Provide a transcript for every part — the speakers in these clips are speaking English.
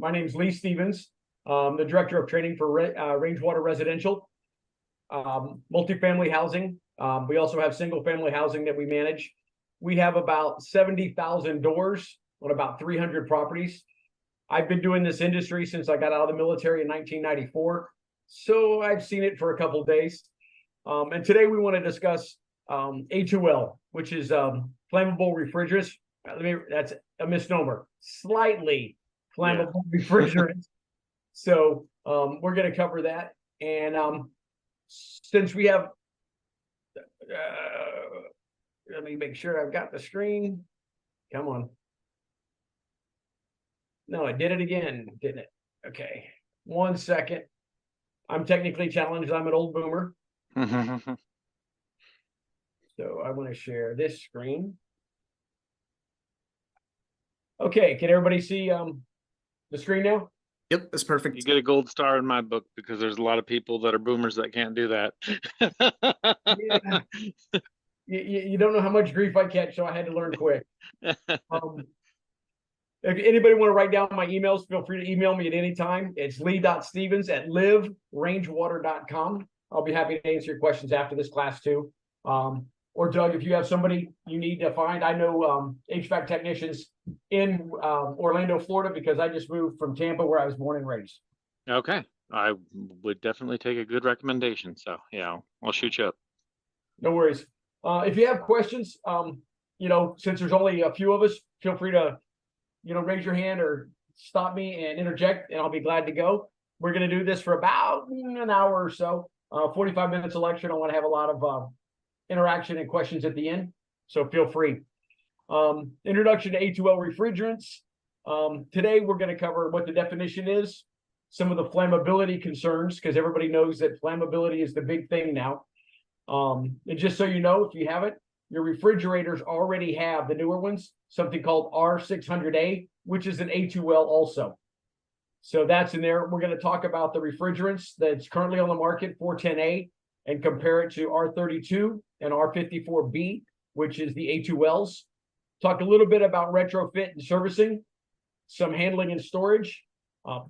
My name is Leigh Stevens. I'm the Director of Training for Rangewater Residential, multifamily housing. We also have single-family housing that we manage. We have about 70,000 doors on about 300 properties. I've been doing this industry since I got out of the military in 1994, so I've seen it for a couple of days. And today we want to discuss A2L, which is flammable refrigerants. That's a misnomer. Slightly flammable refrigerants. So we're going to cover that. And since we have, let me make sure I've got the screen. Come on. No, I did it again, didn't it? Okay. 1 second. I'm technically challenged. I'm an old boomer. So I want to share this screen. Okay, can everybody see the screen now? Yep, that's perfect. You get a gold star in my book because there's a lot of people that are boomers that can't do that. Yeah. You don't know how much grief I catch, so I had to learn quick. If anybody want to write down my emails, feel free to email me at any time. It's lee.stevens@liverangewater.com. I'll be happy to answer your questions after this class too. Or Doug, if you have somebody you need to find, I know HVAC technicians in Orlando, Florida, because I just moved from Tampa, where I was born and raised. Okay, I would definitely take a good recommendation. So yeah, I'll shoot you up. No worries. If you have questions, since there's only a few of us, feel free to, raise your hand or stop me and interject, and I'll be glad to go. We're going to do this for about an hour or so, 45 minutes of lecture. I want to have a lot of interaction and questions at the end, so feel free. Introduction to A2L refrigerants. Today we're going to cover what the definition is, some of the flammability concerns, because everybody knows that flammability is the big thing now. And just so you know, if you haven't, your refrigerators already have, the newer ones, something called R600A, which is an A2L also. So that's in there. We're going to talk about the refrigerants that's currently on the market, 410A, and compare it to R32 and R54B, which is the A2Ls. Talk a little bit about retrofit and servicing, some handling and storage,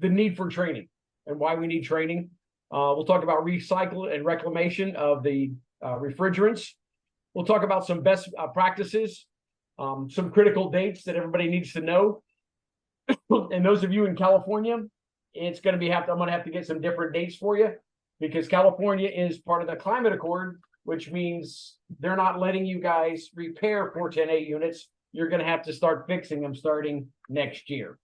the need for training and why we need training. We'll talk about recycle and reclamation of the refrigerants. We'll talk about some best practices, some critical dates that everybody needs to know. And those of you in California, it's going to be I'm going to have to get some different dates for you, because California is part of the climate accord, which means they're not letting you guys repair 410A units. You're going to have to start fixing them starting next year.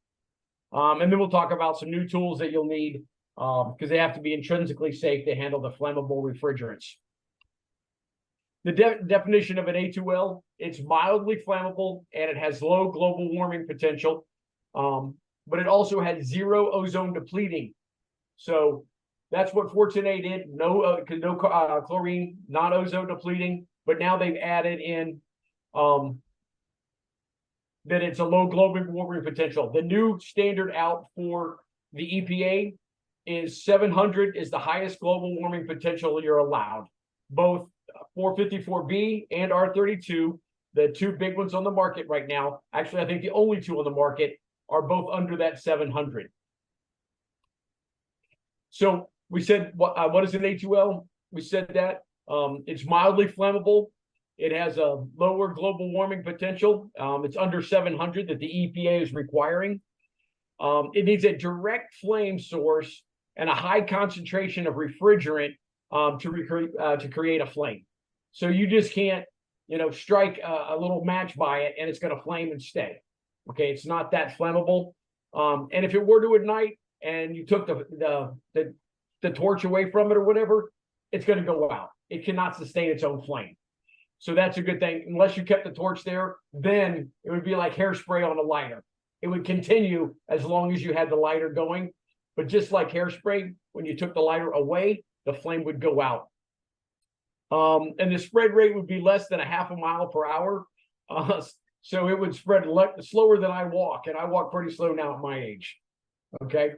And then we'll talk about some new tools that you'll need, because they have to be intrinsically safe to handle the flammable refrigerants. The definition of an A2L, it's mildly flammable and it has low global warming potential, but it also has zero ozone depleting. So that's what 410A did. No chlorine, not ozone depleting, but now they've added in that it's a low global warming potential. The new standard out for the EPA is 700 is the highest global warming potential you're allowed. Both 454B and R32, the two big ones on the market right now. Actually, I think the only two on the market are both under that 700. So we said, what is an A2L? We said that it's mildly flammable. It has a lower global warming potential. It's under 700 that the EPA is requiring. It needs a direct flame source and a high concentration of refrigerant to create a flame. So you just can't, strike a little match by it and it's going to flame and stay. Okay, it's not that flammable. And if it were to ignite and you took the torch away from it or whatever, it's going to go out. It cannot sustain its own flame. So that's a good thing. Unless you kept the torch there, then it would be like hairspray on a lighter. It would continue as long as you had the lighter going. But just like hairspray, when you took the lighter away, the flame would go out. And the spread rate would be less than a half a mile per hour. So it would spread slower than I walk. And I walk pretty slow now at my age. Okay.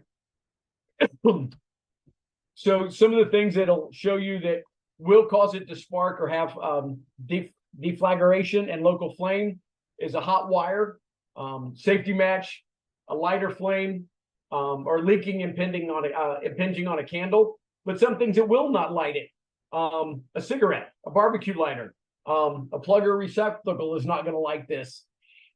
So some of the things that'll show you that will cause it to spark or have deflagration and local flame is a hot wire, safety match, a lighter flame, or leaking, impinging on a candle, but some things that will not light it. A cigarette, a barbecue lighter, a plug or receptacle is not going to light this.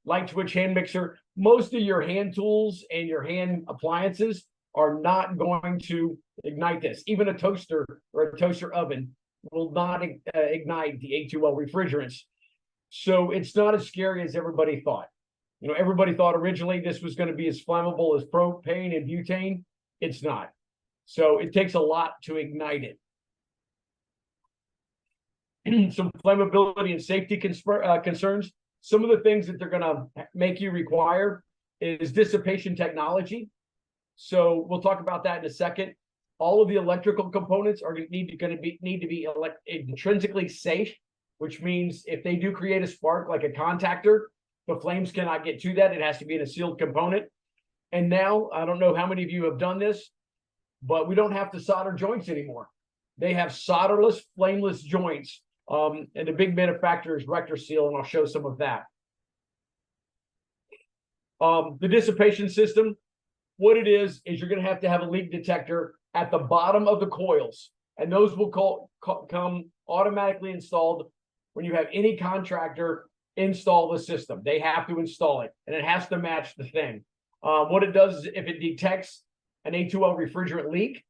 Light switch, hand mixer, most of your hand tools and your hand appliances are not going to ignite this. Even a toaster or a toaster oven will not ignite the A2L refrigerants. So it's not as scary as everybody thought. You know, everybody thought originally this was going to be as flammable as propane and butane. It's not. So it takes a lot to ignite it. Some flammability and safety concerns. Some of the things that they're going to make you require is dissipation technology. So we'll talk about that in a second. All of the electrical components are need to be intrinsically safe, which means if they do create a spark like a contactor, the flames cannot get to that. It has to be in a sealed component. And now, I don't know how many of you have done this, but we don't have to solder joints anymore. They have solderless, flameless joints. And the big manufacturer is RectorSeal, and I'll show some of that. The dissipation system, what it is you're going to have a leak detector at the bottom of the coils, and those will come automatically installed when you have any contractor install the system. They have to install it, and it has to match the thing. What it does is if it detects an A2L refrigerant leak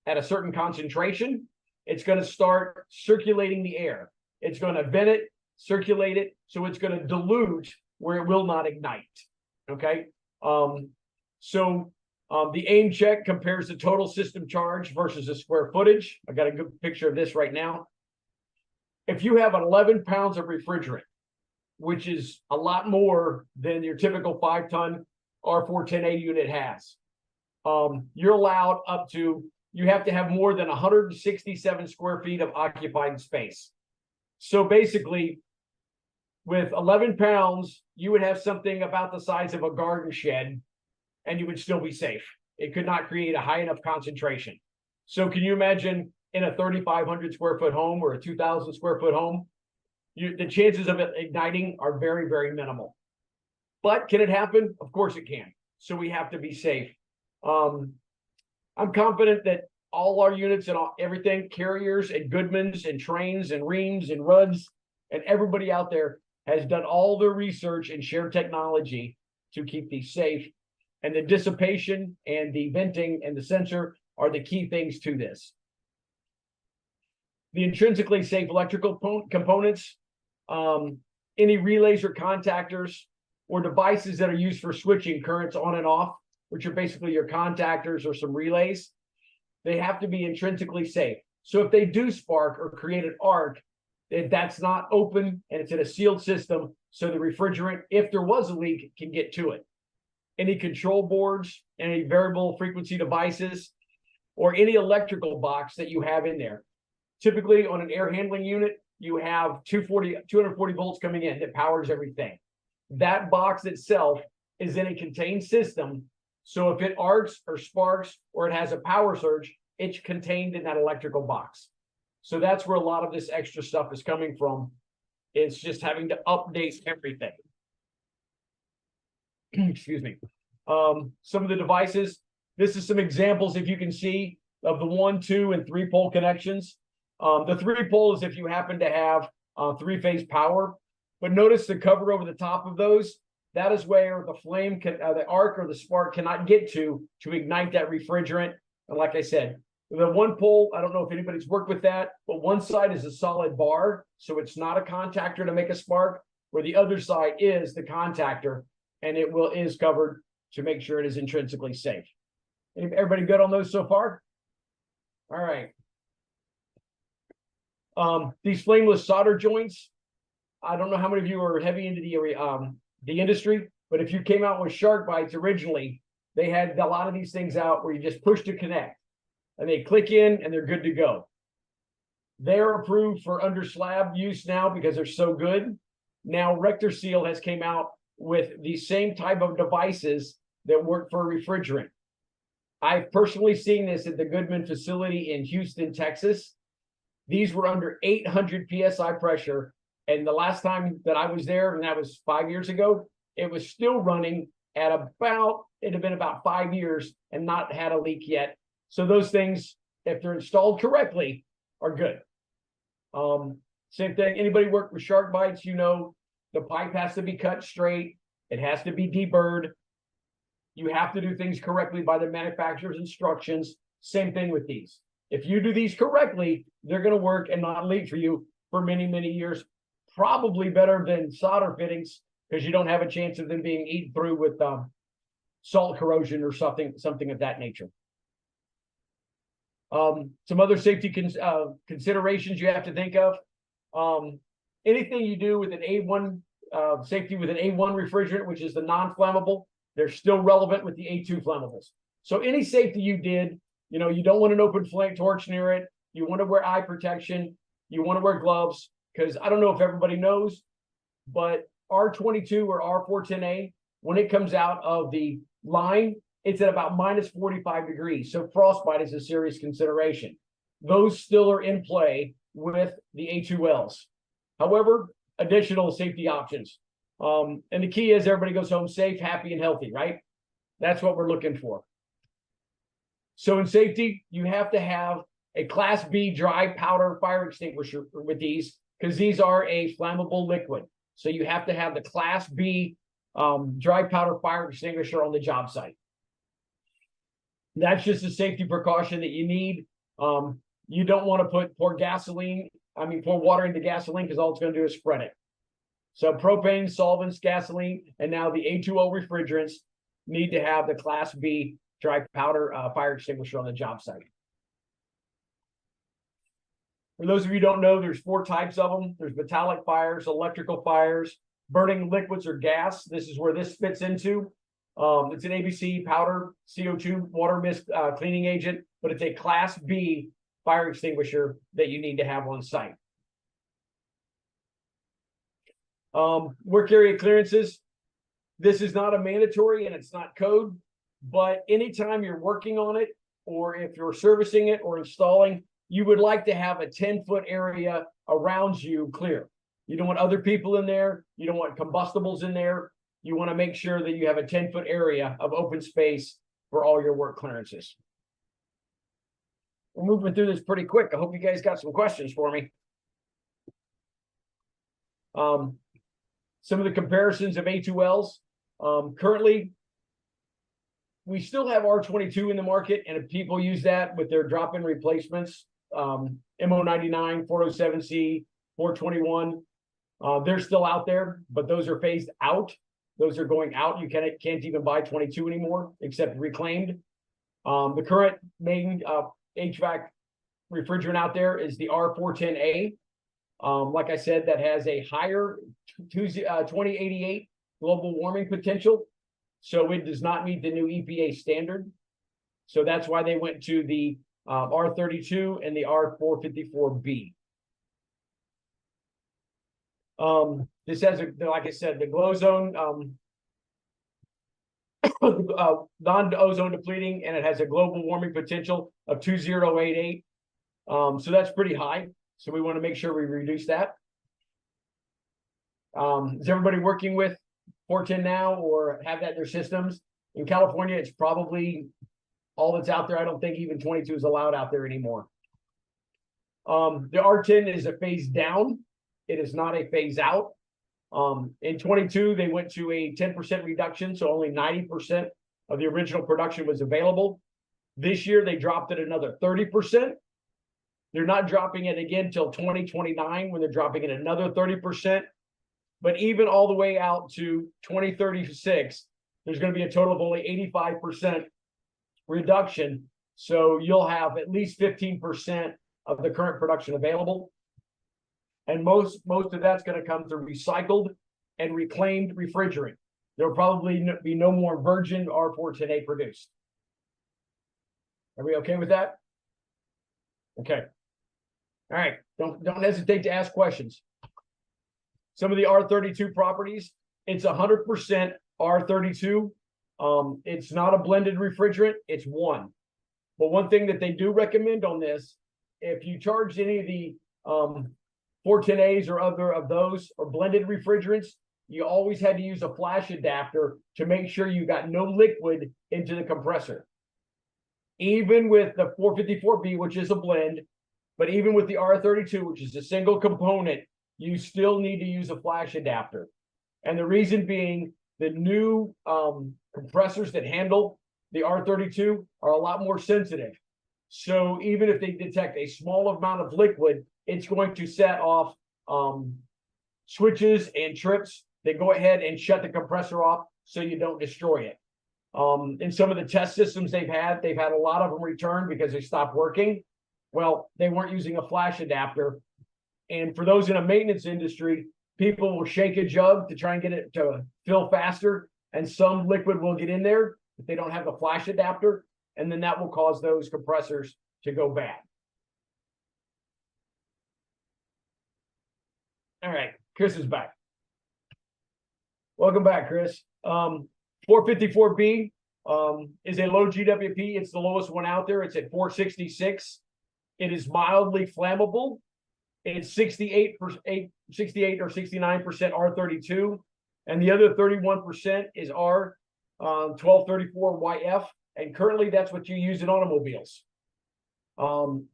at a certain concentration, it's going to start circulating the air. It's going to vent it, circulate it, so it's going to dilute where it will not ignite. Okay. The aim check compares the total system charge versus the square footage. I got a good picture of this right now. If you have 11 pounds of refrigerant, which is a lot more than your typical 5-ton R410A unit has, you're allowed up to, you have to have more than 167 square feet of occupied space. So basically, with 11 pounds, you would have something about the size of a garden shed, and you would still be safe. It could not create a high enough concentration. So can you imagine in a 3,500 square foot home or a 2,000 square foot home, the chances of it igniting are very, very minimal. But can it happen? Of course it can. So we have to be safe. I'm confident that all our units and everything, carriers and Goodmans and Trains and Reams and Ruds and everybody out there has done all their research and shared technology to keep these safe. And the dissipation and the venting and the sensor are the key things to this. The intrinsically safe electrical components, any relays or contactors or devices that are used for switching currents on and off, which are basically your contactors or some relays, they have to be intrinsically safe. So if they do spark or create an arc, that's not open and it's in a sealed system, so the refrigerant, if there was a leak, can get to it. Any control boards, any variable frequency devices, or any electrical box that you have in there. Typically on an air handling unit, you have 240 volts coming in that powers everything. That box itself is in a contained system. So if it arcs or sparks or it has a power surge, it's contained in that electrical box. So that's where a lot of this extra stuff is coming from. It's just having to update everything. Excuse me. Some of the devices, this is some examples, if you can see, of the 1, 2, and 3 pole connections. The 3 pole is if you happen to have 3-phase power, but notice the cover over the top of those. That is where the flame, the arc or the spark cannot get to ignite that refrigerant. And like I said, the 1 pole, I don't know if anybody's worked with that, but one side is a solid bar, so it's not a contactor to make a spark, where the other side is the contactor, and it is covered to make sure it is intrinsically safe. Everybody good on those so far? All right. These flameless solder joints, I don't know how many of you are heavy into the industry, but if you came out with shark bites originally, they had a lot of these things out where you just push to connect and they click in and they're good to go. They're approved for under slab use now because they're so good. Now RectorSeal has came out with the same type of devices that work for refrigerant. I've personally seen this at the Goodman facility in Houston, Texas. These were under 800 PSI pressure. And the last time that I was there, and that was 5 years ago, it was still running at about it had been about 5 years and not had a leak yet. So those things, if they're installed correctly, are good. Same thing, anybody work with shark bites, you know, the pipe has to be cut straight. It has to be deburred. You have to do things correctly by the manufacturer's instructions. Same thing with these. If you do these correctly, they're going to work and not leak for you for many, many years. Probably better than solder fittings because you don't have a chance of them being eaten through with salt corrosion or something of that nature. Some other safety considerations you have to think of. Anything you do with an A1 safety with an A1 refrigerant, which is the non-flammable, they're still relevant with the A2 flammables. So any safety you did, you know, you don't want an open flame torch near it. You want to wear eye protection. You want to wear gloves because I don't know if everybody knows, but R22 or R410A, when it comes out of the line, it's at about minus 45 degrees. So frostbite is a serious consideration. Those still are in play with the A2Ls. However, additional safety options. And the key is everybody goes home safe, happy, and healthy, right? That's what we're looking for. So in safety, you have to have a Class B dry powder fire extinguisher with these because these are a flammable liquid. So you have to have the Class B dry powder fire extinguisher on the job site. That's just a safety precaution that you need. You don't want to pour water into gasoline because all it's going to do is spread it. So propane, solvents, gasoline, and now the A2L refrigerants need to have the Class B dry powder fire extinguisher on the job site. For those of you who don't know, there's 4 types of them. There's metallic fires, electrical fires, burning liquids or gas. This is where this fits into. It's an ABC powder, CO2, water mist cleaning agent, but it's a Class B fire extinguisher that you need to have on site. Work area clearances. This is not a mandatory and it's not code, but anytime you're working on it, or if you're servicing it or installing, you would like to have a 10-foot area around you clear. You don't want other people in there. You don't want combustibles in there. You want to make sure that you have a 10-foot area of open space for all your work clearances. We're moving through this pretty quick. I hope you guys got some questions for me. Some of the comparisons of A2Ls. Currently, we still have R22 in the market, and if people use that with their drop-in replacements, MO99, 407C, 421, they're still out there, but those are phased out. Those are going out. You can't even buy 22 anymore, except reclaimed. The current main HVAC refrigerant out there is the R410A. Like I said, that has a higher 2088 global warming potential. So it does not meet the new EPA standard. So that's why they went to the R32 and the R454B. This has, like I said, the glow zone, non-ozone depleting, and it has a global warming potential of 2088. So that's pretty high. So we want to make sure we reduce that. Is everybody working with 410 now or have that in their systems? In California, it's probably all that's out there. I don't think even 22 is allowed out there anymore. The R10 is a phase down. It is not a phase out. In 22, they went to a 10% reduction, so only 90% of the original production was available. This year, they dropped it another 30%. They're not dropping it again till 2029 when they're dropping it another 30%. But even all the way out to 2036, there's going to be a total of only 85% reduction. So you'll have at least 15% of the current production available. And most of that's going to come through recycled and reclaimed refrigerant. There'll probably be no more virgin R410A produced. Are we okay with that? Okay. All right. Don't hesitate to ask questions. Some of the R32 properties, it's 100% R32. It's not a blended refrigerant, it's one. But one thing that they do recommend on this, if you charge any of the 410As or other of those or blended refrigerants, you always had to use a flash adapter to make sure you got no liquid into the compressor. Even with the 454B, which is a blend, but even with the R32, which is a single component, you still need to use a flash adapter. And the reason being, the new compressors that handle the R32 are a lot more sensitive. So even if they detect a small amount of liquid, it's going to set off switches and trips that go ahead and shut the compressor off so you don't destroy it. In some of the test systems they've had a lot of them returned because they stopped working. Well, they weren't using a flash adapter. And for those in a maintenance industry, people will shake a jug to try and get it to fill faster, and some liquid will get in there if they don't have the flash adapter, and then that will cause those compressors to go bad. All right, Chris is back. Welcome back, Chris. 454B is a low GWP. It's the lowest one out there. It's at 466. It is mildly flammable. It's 68 or 69% R32, and the other 31% is R1234YF. And currently, that's what you use in automobiles.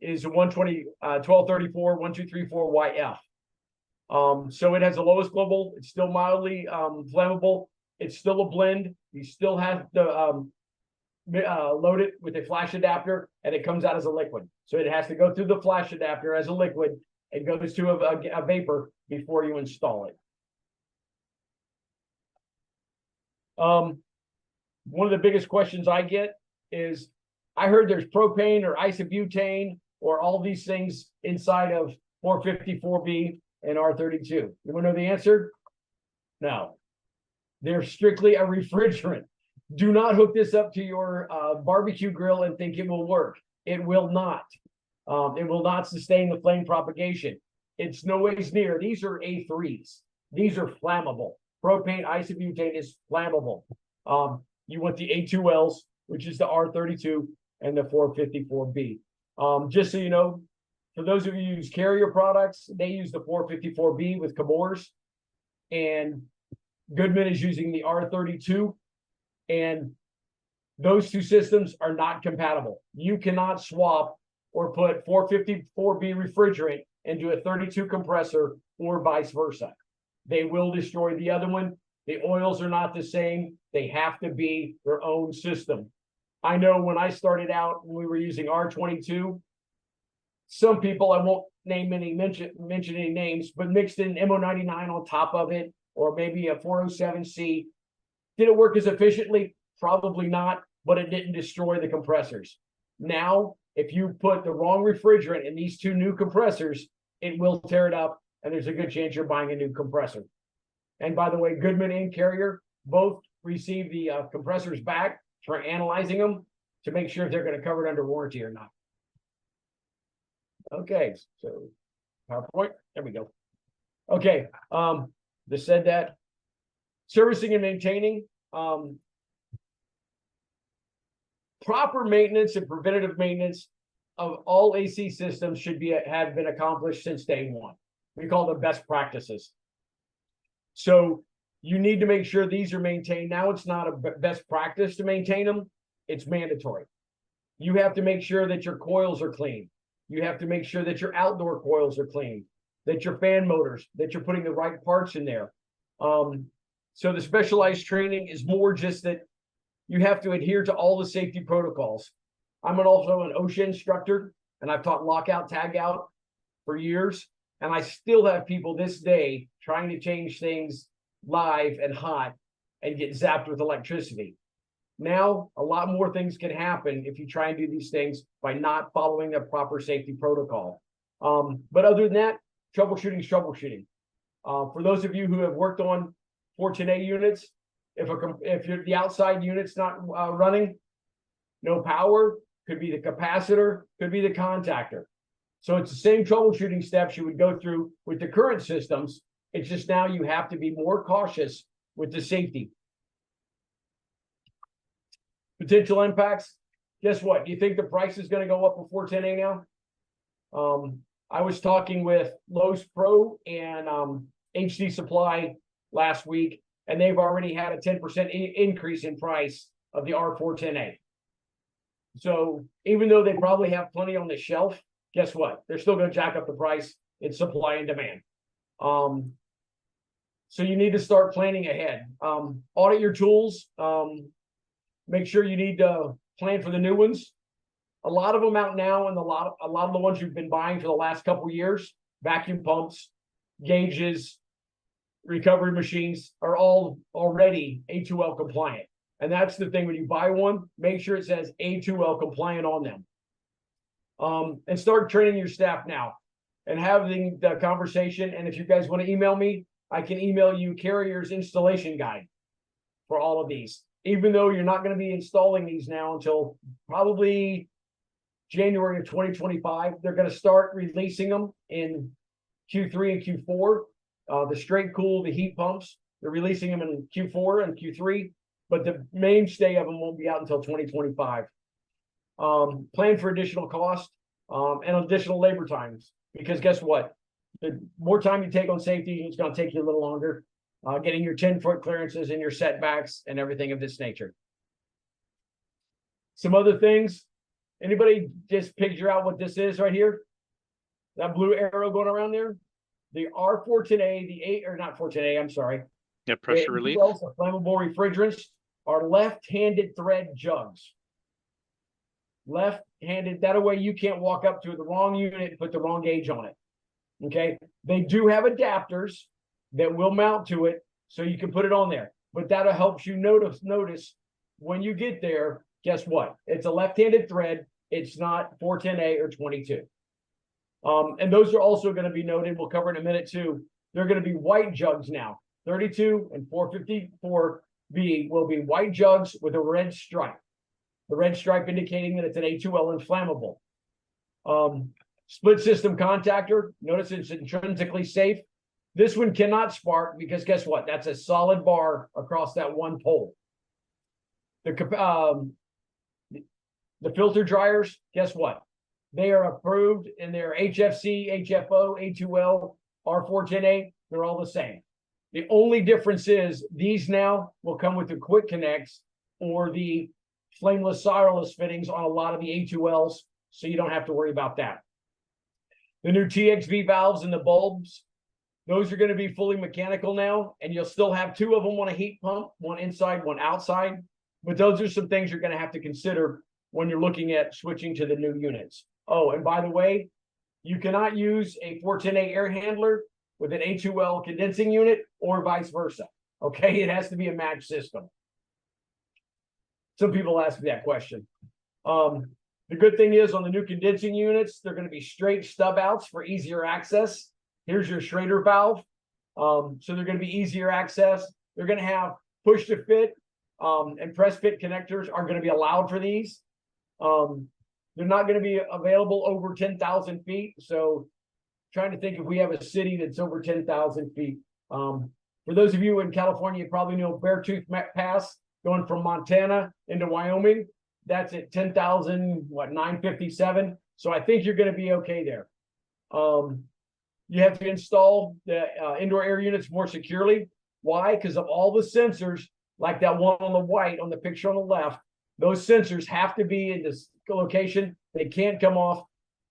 Is 1234 1234YF. So it has the lowest global. It's still mildly flammable. It's still a blend. You still have to load it with a flash adapter, and it comes out as a liquid. So it has to go through the flash adapter as a liquid. It goes to a vapor before you install it. One of the biggest questions I get is, I heard there's propane or isobutane or all these things inside of 454B and R32. You want to know the answer? No. They're strictly a refrigerant. Do not hook this up to your barbecue grill and think it will work. It will not. It will not sustain the flame propagation. It's no ways near. These are A3s. These are flammable. Propane isobutane is flammable. You want the A2Ls, which is the R32 and the 454B. Just so you know, for those of you who use Carrier products, they use the 454B with Chemours, and Goodman is using the R32, and those two systems are not compatible. You cannot swap or put 454B refrigerant into a 32 compressor or vice versa. They will destroy the other one. The oils are not the same. They have to be their own system. I know when I started out, when we were using R22, some people, I won't mention any names, but mixed in MO99 on top of it, or maybe a 407C. Did it work as efficiently? Probably not, but it didn't destroy the compressors. Now, if you put the wrong refrigerant in these two new compressors, it will tear it up, and there's a good chance you're buying a new compressor. And by the way, Goodman and Carrier both receive the compressors back for analyzing them to make sure if they're going to cover it under warranty or not. Okay, so PowerPoint, there we go. Okay, this said that servicing and maintaining, proper maintenance and preventative maintenance of all AC systems should have been accomplished since day one. We call them best practices. So you need to make sure these are maintained. Now it's not a best practice to maintain them. It's mandatory. You have to make sure that your coils are clean. You have to make sure that your outdoor coils are clean, that your fan motors, that you're putting the right parts in there. So the specialized training is more just that you have to adhere to all the safety protocols. I'm also an OSHA instructor, and I've taught lockout, tag out for years. And I still have people this day trying to change things live and hot and get zapped with electricity. Now, a lot more things can happen if you try and do these things by not following the proper safety protocol. But other than that, troubleshooting is troubleshooting. For those of you who have worked on 410A units, if the outside unit's not running, no power, could be the capacitor, could be the contactor. So it's the same troubleshooting steps you would go through with the current systems. It's just now you have to be more cautious with the safety. Potential impacts. Guess what? Do you think the price is going to go up before 10A now? I was talking with Lowe's Pro and HD Supply last week, and they've already had a 10% increase in price of the R410A. So even though they probably have plenty on the shelf, guess what? They're still going to jack up the price. It's supply and demand. So you need to start planning ahead. Audit your tools. Make sure you need to plan for the new ones. A lot of them out now, and a lot of the ones you've been buying for the last couple of years, vacuum pumps, gauges, recovery machines are all already A2L compliant. And that's the thing, when you buy one, make sure it says A2L compliant on them. And start training your staff now and having the conversation. And if you guys want to email me, I can email you Carrier's installation guide for all of these. Even though you're not going to be installing these now until probably January of 2025, they're going to start releasing them in Q3 and Q4. The straight cool, the heat pumps, they're releasing them in Q4 and Q3, but the mainstay of them won't be out until 2025. Plan for additional cost and additional labor times, because guess what? The more time you take on safety, it's going to take you a little longer. Getting your 10-foot clearances and your setbacks and everything of this nature. Some other things. Anybody just picture out what this is right here? That blue arrow going around there? The R410A, not 410A, I'm sorry. Yeah, pressure relief. The flammable refrigerants are left-handed thread jugs. Left-handed, that way you can't walk up to the wrong unit and put the wrong gauge on it. Okay, they do have adapters that will mount to it, so you can put it on there. But that'll help you notice when you get there, guess what? It's a left-handed thread. It's not 410A or 22. And those are also going to be noted. We'll cover in a minute too. They're going to be white jugs now. 32 and 454B will be white jugs with a red stripe. The red stripe indicating that it's an A2L inflammable. Split system contactor. Notice it's intrinsically safe. This one cannot spark because guess what? That's a solid bar across that one pole. The filter dryers, guess what? They are approved and they're HFC, HFO, A2L, R410A. They're all the same. The only difference is these now will come with the quick connects or the flameless solderless fittings on a lot of the A2Ls, so you don't have to worry about that. The new TXV valves and the bulbs, those are going to be fully mechanical now, and you'll still have two of them on a heat pump, one inside, one outside. But those are some things you're going to have to consider when you're looking at switching to the new units. Oh, and by the way, you cannot use a 410A air handler with an A2L condensing unit or vice versa. Okay, it has to be a matched system. Some people ask me that question. The good thing is on the new condensing units, they're going to be straight stub outs for easier access. Here's your Schrader valve. So they're going to be easier access. They're going to have push to fit and press fit connectors are going to be allowed for these. They're not going to be available over 10,000 feet. So trying to think if we have a city that's over 10,000 feet. For those of you in California, you probably know Beartooth Pass going from Montana into Wyoming. That's at 10,957. So I think you're going to be okay there. You have to install the indoor air units more securely. Why? Because of all the sensors, like that one on the white on the picture on the left, those sensors have to be in this location. They can't come off.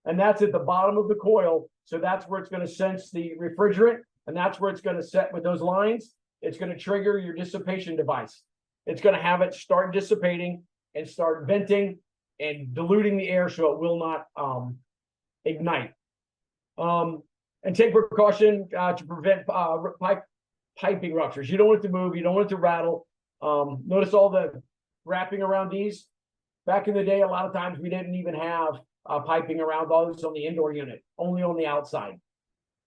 And that's at the bottom of the coil. So that's where it's going to sense the refrigerant. And that's where it's going to set with those lines. It's going to trigger your dissipation device. It's going to have it start dissipating and start venting and diluting the air so it will not ignite. And take precaution to prevent piping ruptures. You don't want it to move. You don't want it to rattle. Notice all the wrapping around these. Back in the day, a lot of times we didn't even have piping around those on the indoor unit, only on the outside.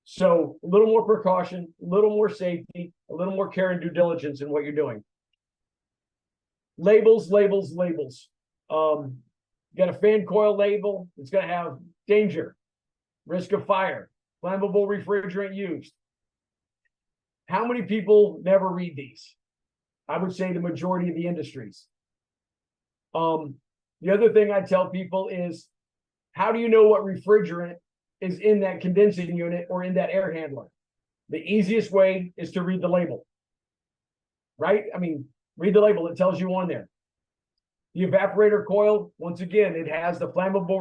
So a little more precaution, a little more safety, a little more care and due diligence in what you're doing. Labels, labels, labels. You got a fan coil label. It's going to have danger, risk of fire, flammable refrigerant used. How many people never read these? I would say the majority of the industries. The other thing I tell people is, how do you know what refrigerant is in that condensing unit or in that air handler? The easiest way is to read the label. right? I mean, read the label, it tells you on there. The evaporator coil, once again, it has the flammable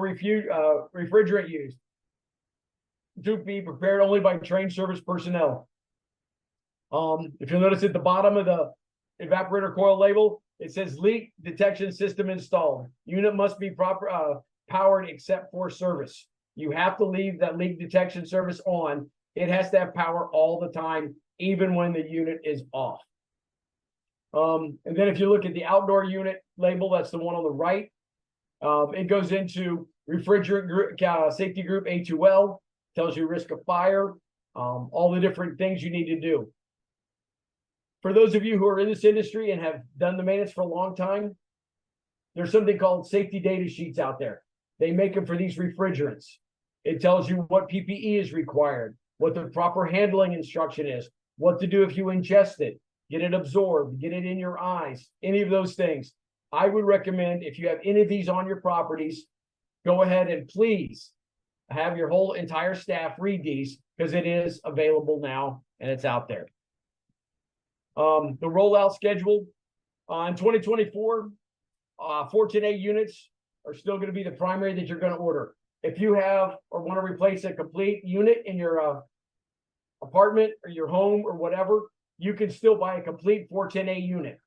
refrigerant used to be prepared only by trained service personnel. If you'll notice at the bottom of the evaporator coil label, it says leak detection system installed. Unit must be powered except for service. You have to leave that leak detection service on. It has to have power all the time, even when the unit is off. And then if you look at the outdoor unit label, that's the one on the right. It goes into refrigerant group, safety group A2L, tells you risk of fire, all the different things you need to do. For those of you who are in this industry and have done the maintenance for a long time, there's something called safety data sheets out there. They make them for these refrigerants. It tells you what PPE is required, what the proper handling instruction is, what to do if you ingest it, get it absorbed, get it in your eyes, any of those things. I would recommend, if you have any of these on your properties, go ahead and please have your whole entire staff read these, because it is available now and it's out there. The rollout schedule in 2024, 410A units are still going to be the primary that you're going to order. If you have or want to replace a complete unit in your apartment or your home or whatever, you can still buy a complete 410A unit.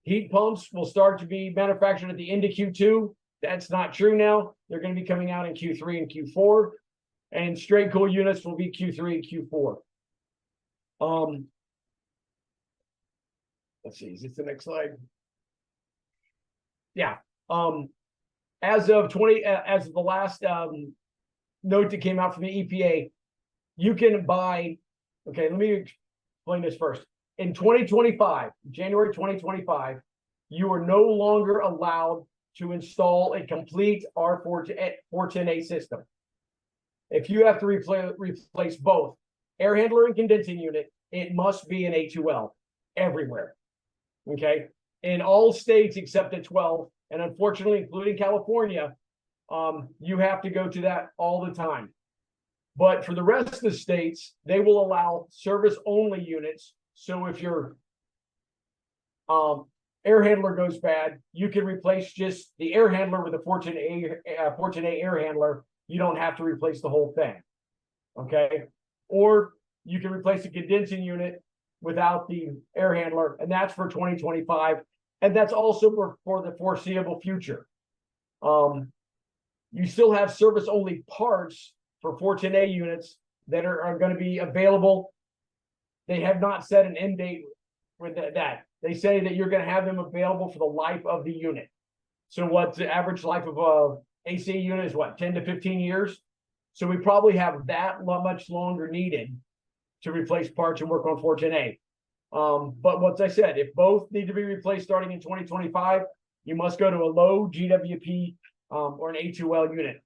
Heat pumps will start to be manufactured at the end of Q2. That's not true now. They're going to be coming out in Q3 and Q4. And straight cool units will be Q3 and Q4. Let's see, is this the next slide? Yeah. As of the last note that came out from the EPA, you can buy, okay, let me explain this first. In 2025, January 2025, you are no longer allowed to install a complete R410A system. If you have to replace both air handler and condensing unit, it must be an A2L everywhere. Okay, in all states except at 12, and unfortunately, including California, you have to go to that all the time. But for the rest of the states, they will allow service-only units. So if your air handler goes bad, you can replace just the air handler with a 410A air handler. You don't have to replace the whole thing. Okay, or you can replace a condensing unit without the air handler, and that's for 2025, and that's also for the foreseeable future. You still have service-only parts for 410A units that are going to be available. They have not set an end date with that. They say that you're going to have them available for the life of the unit. So what's the average life of a AC unit is what, 10 to 15 years? So we probably have that much longer needed to replace parts and work on 410A. But what I said, if both need to be replaced starting in 2025, you must go to a low GWP or an A2L unit.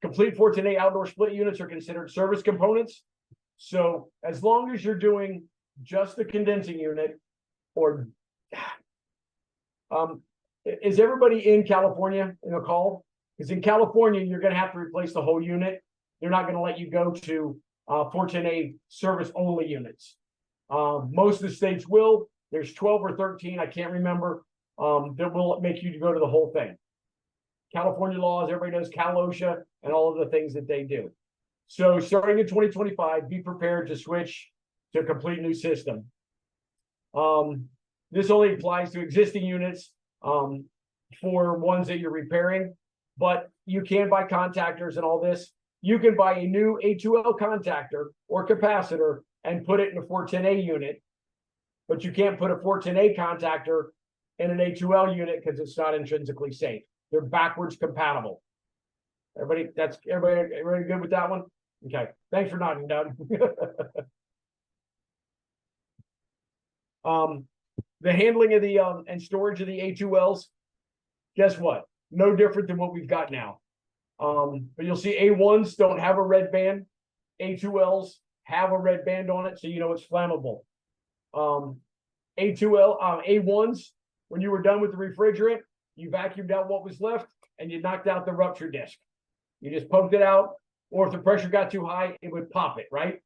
Complete 410A outdoor split units are considered service components. So as long as you're doing just the condensing unit, or is everybody in California in the call? Because in California, you're going to have to replace the whole unit. They're not going to let you go to 410A service only units. Most of the states will. There's 12 or 13, I can't remember, that will make you go to the whole thing. California laws, everybody knows Cal OSHA and all of the things that they do. So starting in 2025, be prepared to switch to a complete new system. This only applies to existing units for ones that you're repairing, but you can buy contactors and all this. You can buy a new A2L contactor or capacitor and put it in a 410A unit, but you can't put a 410A contactor in an A2L unit because it's not intrinsically safe. They're backwards compatible. Everybody good with that one? Okay, thanks for nodding, Doug. The handling of the and storage of the A2Ls, guess what? No different than what we've got now. But you'll see A1s don't have a red band. A2Ls have a red band on it, so you know it's flammable. A1s, when you were done with the refrigerant, you vacuumed out what was left and you knocked out the rupture disc. You just poked it out, or if the pressure got too high, it would pop it, right?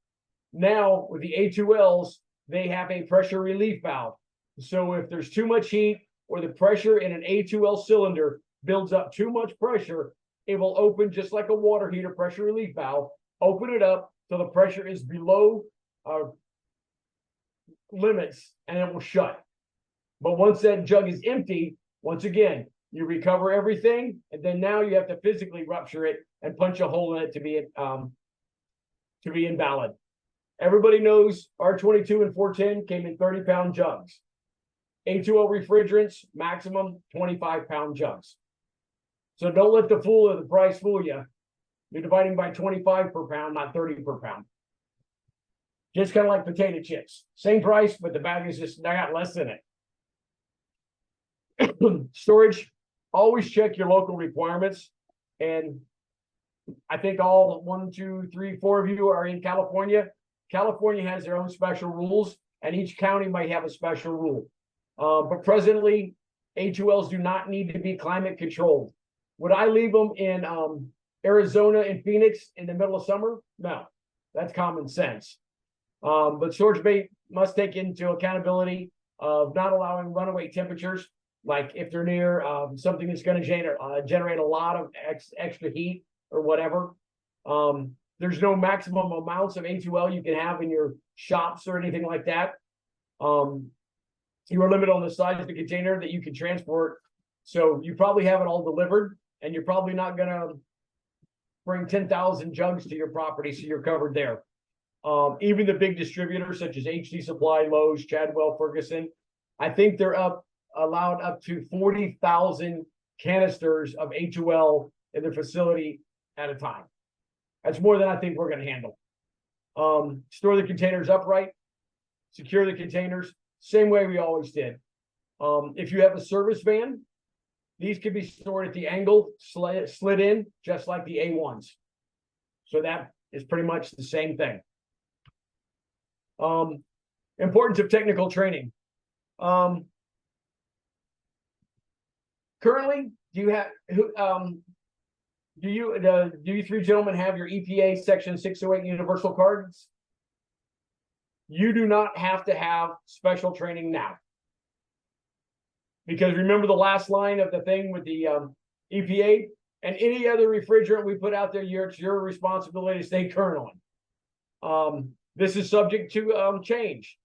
Now, with the A2Ls, they have a pressure relief valve. So if there's too much heat or the pressure in an A2L cylinder builds up too much pressure, it will open just like a water heater pressure relief valve, open it up so the pressure is below limits, and it will shut. But once that jug is empty, once again, you recover everything, and then now you have to physically rupture it and punch a hole in it to be invalid. Everybody knows R22 and 410 came in 30-pound jugs. A2L refrigerants, maximum 25-pound jugs. So don't let the fool of the price fool you. You're dividing by 25 per pound, not 30 per pound. Just kind of like potato chips. Same price, but the bag is just, I got less in it. Storage, always check your local requirements. And I think all 1, 2, 3, 4 of you are in California. California has their own special rules, and each county might have a special rule. But presently, A2Ls do not need to be climate controlled. Would I leave them in Arizona and Phoenix in the middle of summer? No, that's common sense. But storage bay must take into accountability of not allowing runaway temperatures, like if they're near something that's going to generate a lot of extra heat or whatever. There's no maximum amounts of A2L you can have in your shops or anything like that. You are limited on the size of the container that you can transport. So you probably have it all delivered, and you're probably not going to bring 10,000 jugs to your property, so you're covered there. Even the big distributors such as HD Supply, Lowe's, Chadwell, Ferguson, I think they're allowed up to 40,000 canisters of A2L in their facility at a time. That's more than I think we're going to handle. Store the containers upright, secure the containers, same way we always did. If you have a service van, these can be stored at the angle, slid in, just like the A1s. So that is pretty much the same thing. Importance of technical training. Currently, do you three gentlemen have your EPA Section 608 universal cards? You do not have to have special training now. Because remember the last line of the thing with the EPA, and any other refrigerant we put out there, it's your responsibility to stay current on. This is subject to change,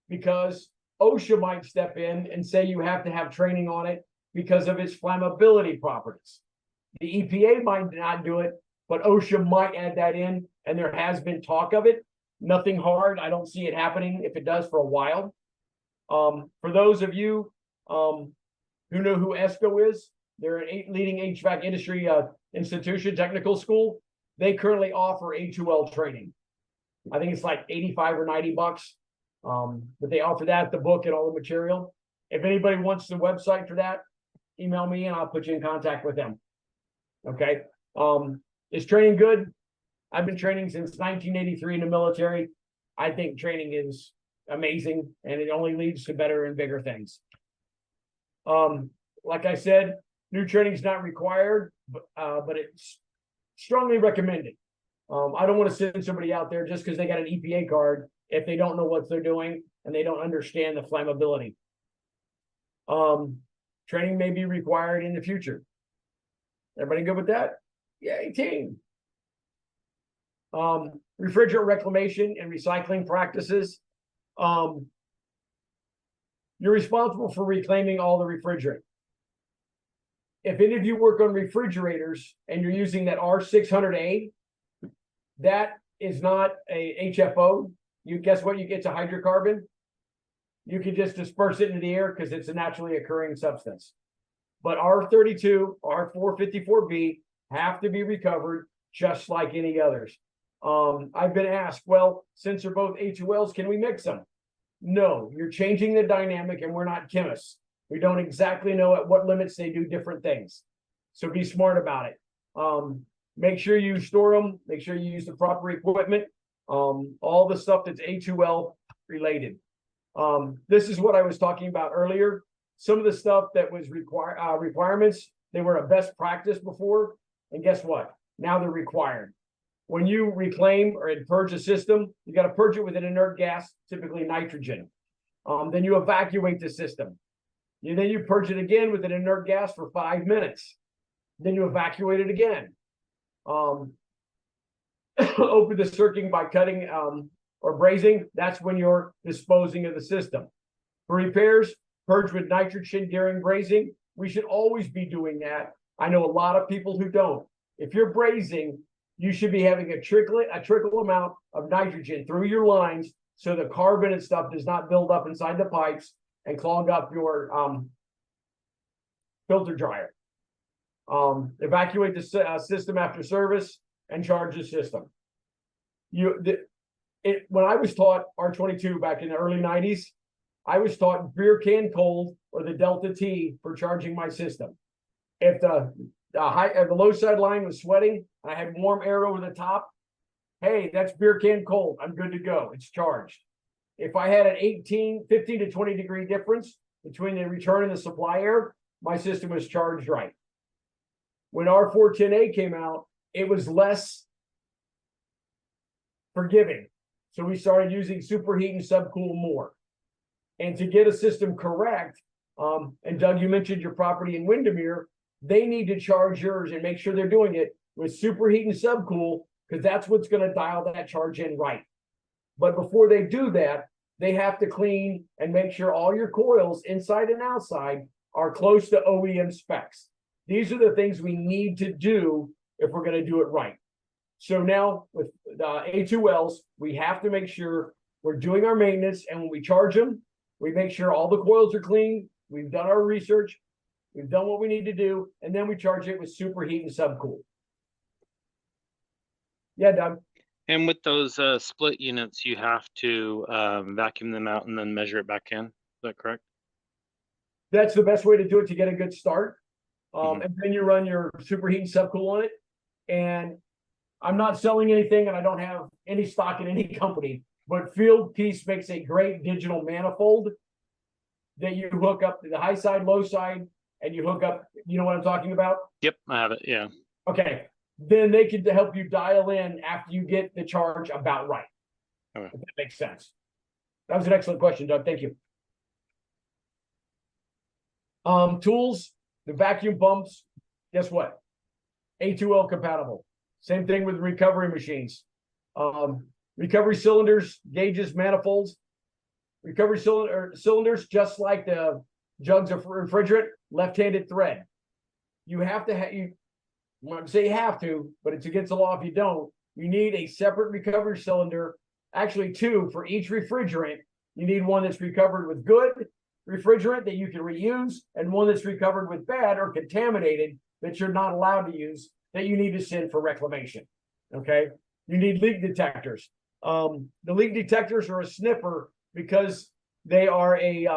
because OSHA might step in and say you have to have training on it because of its flammability properties. The EPA might not do it, but OSHA might add that in, and there has been talk of it. Nothing hard. I don't see it happening. If it does, for a while. For those of you who know who ESCO is, they're an leading HVAC industry institution, technical school. They currently offer A2L training. I think it's like 85 or 90 bucks. But they offer that, the book and all the material. If anybody wants the website for that, email me and I'll put you in contact with them. Okay. Is training good? I've been training since 1983 in the military. I think training is amazing, and it only leads to better and bigger things. Like I said, new training is not required, but it's strongly recommended. I don't want to send somebody out there just because they got an EPA card if they don't know what they're doing and they don't understand the flammability. Training may be required in the future. Everybody good with that? Yay, team. Refrigerant reclamation and recycling practices. You're responsible for reclaiming all the refrigerant. If any of you work on refrigerators and you're using that R600A, that is not a HFO. You guess what? You get to hydrocarbon. You can just disperse it into the air because it's a naturally occurring substance. But R32, R454B have to be recovered just like any others. I've been asked, well, since they're both A2Ls, can we mix them? No, you're changing the dynamic, and we're not chemists. We don't exactly know at what limits they do different things. So be smart about it. Make sure you store them. Make sure you use the proper equipment. All the stuff that's A2L related. This is what I was talking about earlier. Some of the stuff that was requirements, they were a best practice before. And guess what? Now they're required. when you reclaim or purge a system, you got to purge it with an inert gas, typically nitrogen. Then you evacuate the system. Then you purge it again with an inert gas for 5 minutes. Then you evacuate it again. Open the circuit by cutting or brazing. That's when you're disposing of the system. For repairs, purge with nitrogen during brazing. We should always be doing that. I know a lot of people who don't. If you're brazing, you should be having a trickle amount of nitrogen through your lines so the carbon and stuff does not build up inside the pipes and clog up your filter dryer. Evacuate the system after service and charge the system. When I was taught R22 back in the early 90s, I was taught beer can cold or the Delta T for charging my system. If the low side line was sweating and I had warm air over the top, hey, that's beer can cold. I'm good to go. It's charged. If I had an 15 to 20 degree difference between the return and the supply air, my system was charged right. When R410A came out, it was less forgiving. So we started using superheat and subcool more. And to get a system correct, and Doug, you mentioned your property in Windermere, they need to charge yours and make sure they're doing it with superheat and subcool, because that's what's going to dial that charge in right. But before they do that, they have to clean and make sure all your coils inside and outside are close to OEM specs. These are the things we need to do if we're going to do it right. So now with the A2Ls, we have to make sure we're doing our maintenance, and when we charge them, we make sure all the coils are clean. We've done our research. We've done what we need to do, and then we charge it with superheat and subcool. Yeah, Doug. And with those split units, you have to vacuum them out and then measure it back in. Is that correct? That's the best way to do it to get a good start. And then you run your superheat and subcool on it. And I'm not selling anything, and I don't have any stock in any company, but Field Piece makes a great digital manifold that you hook up to the high side, low side, and you hook up. You know what I'm talking about? Yep, I have it. Yeah. Okay. Then they can help you dial in after you get the charge about right. Okay. If that makes sense. That was an excellent question, Doug. Thank you. Tools, the vacuum pumps, guess what? A2L compatible. Same thing with recovery machines. Recovery cylinders, gauges, manifolds. Recovery cylinders, just like the jugs of refrigerant, left-handed thread. You have to have, you want to say you have to, but it's against the law if you don't. You need a separate recovery cylinder, actually 2 for each refrigerant. You need one that's recovered with good refrigerant that you can reuse, and one that's recovered with bad or contaminated that you're not allowed to use, that you need to send for reclamation. Okay. You need leak detectors. The leak detectors are a sniffer because they are a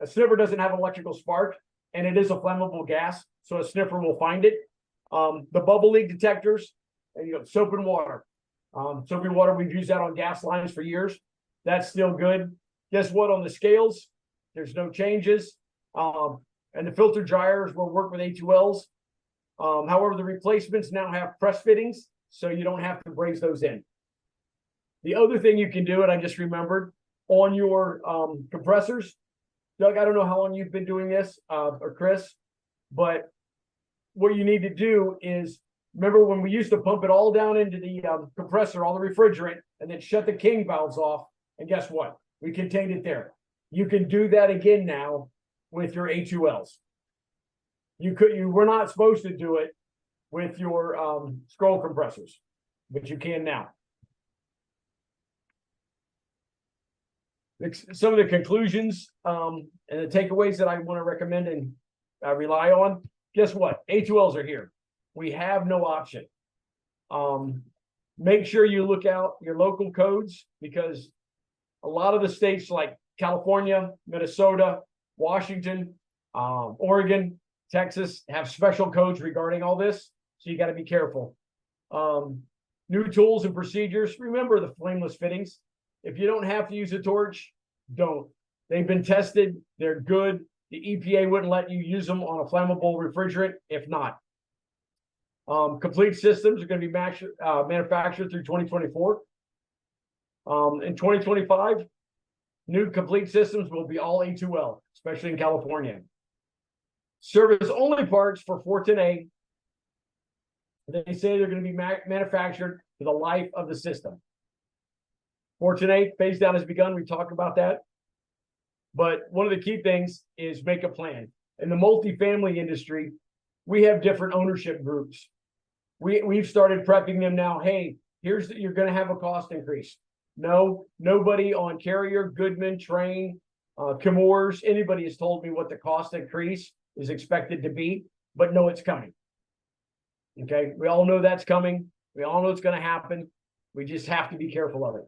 sniffer doesn't have electrical spark, and it is a flammable gas, so a sniffer will find it. The bubble leak detectors, and, soap and water. Soap and water, we've used that on gas lines for years. That's still good. Guess what? On the scales, there's no changes. And the filter dryers will work with A2Ls. However, the replacements now have press fittings, so you don't have to braze those in. The other thing you can do, and I just remembered, on your compressors, Doug, I don't know how long you've been doing this, or Chris, but what you need to do is, remember when we used to pump it all down into the compressor, all the refrigerant, and then shut the king valves off, and guess what? We contained it there. You can do that again now with your A2Ls. You were not supposed to do it with your scroll compressors, but you can now. Some of the conclusions and the takeaways that I want to recommend and rely on. Guess what? A2Ls are here. We have no option. Make sure you look out your local codes, because a lot of the states like California, Minnesota, Washington, Oregon, Texas have special codes regarding all this. So you got to be careful. New tools and procedures. Remember the flameless fittings. If you don't have to use a torch, don't. They've been tested. They're good. The EPA wouldn't let you use them on a flammable refrigerant if not. Complete systems are going to be manufactured through 2024. In 2025, new complete systems will be all A2L, especially in California. Service only parts for 410A. They say they're going to be manufactured for the life of the system. 410A phase down has begun. We talked about that. But one of the key things is make a plan. In the multifamily industry, we have different ownership groups. We've started prepping them now. Hey, you're going to have a cost increase. No, nobody on Carrier, Goodman, Train, Chemours, anybody has told me what the cost increase is expected to be, but no, it's coming. Okay, we all know that's coming. We all know it's going to happen. We just have to be careful of it.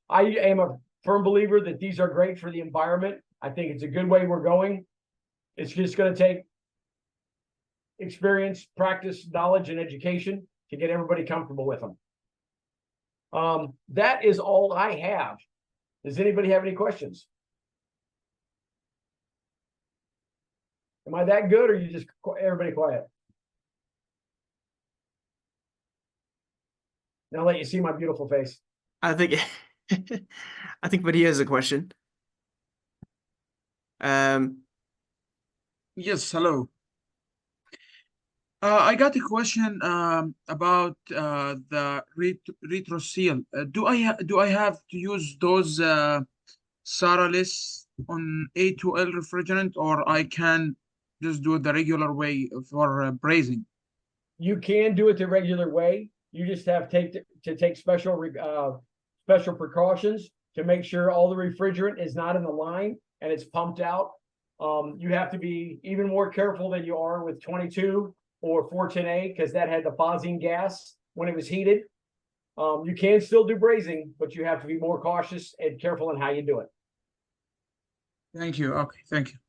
I am a firm believer that these are great for the environment. I think it's a good way we're going. It's just going to take experience, practice, knowledge, and education to get everybody comfortable with them. That is all I have. Does anybody have any questions? Am I that good, or you just everybody quiet? Now I'll let you see my beautiful face. I think I think Maria has a question. Yes, hello. I got a question about the retro seal. Do I have to use those Saraless on A2L refrigerant, or I can just do it the regular way for brazing? You can do it the regular way. You just have to take special precautions to make sure all the refrigerant is not in the line and it's pumped out. You have to be even more careful than you are with 22 or 410A, because that had the phosgene gas when it was heated. You can still do brazing, but you have to be more cautious and careful in how you do it. Thank you. Okay, thank you.